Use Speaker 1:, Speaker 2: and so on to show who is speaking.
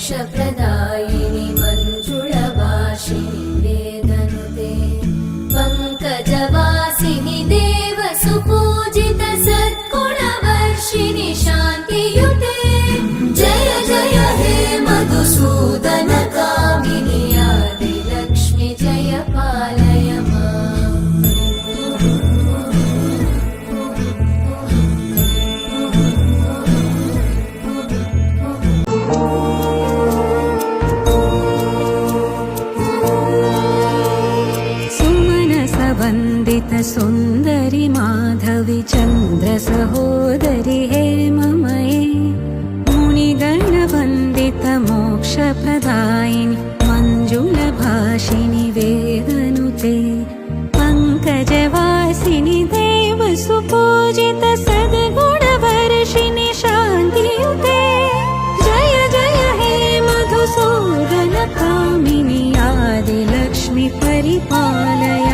Speaker 1: मोक्षप्रदायिनि मञ्जुळवासिनि वेदनुते पङ्कजवासिनि देवसुपूजित सद्गुणवर्षिणि शान्तियुते जय जय हे मधुसूदन कामिनि आदिलक्ष्मि जय पालय माम्
Speaker 2: वन्दित सुन्दरि माधवि चन्द्र सहोदरि हेममये मुनिगणवन्दित मोक्षप्रदायिनि मञ्जुलभाषिणि वेदनुते पङ्कजवासिनि देवसुपूजित सद्गुणवर्षिणि शान्तियुते जय जय हे मधुसूदन कामिनि आदिलक्ष्मि परिपालय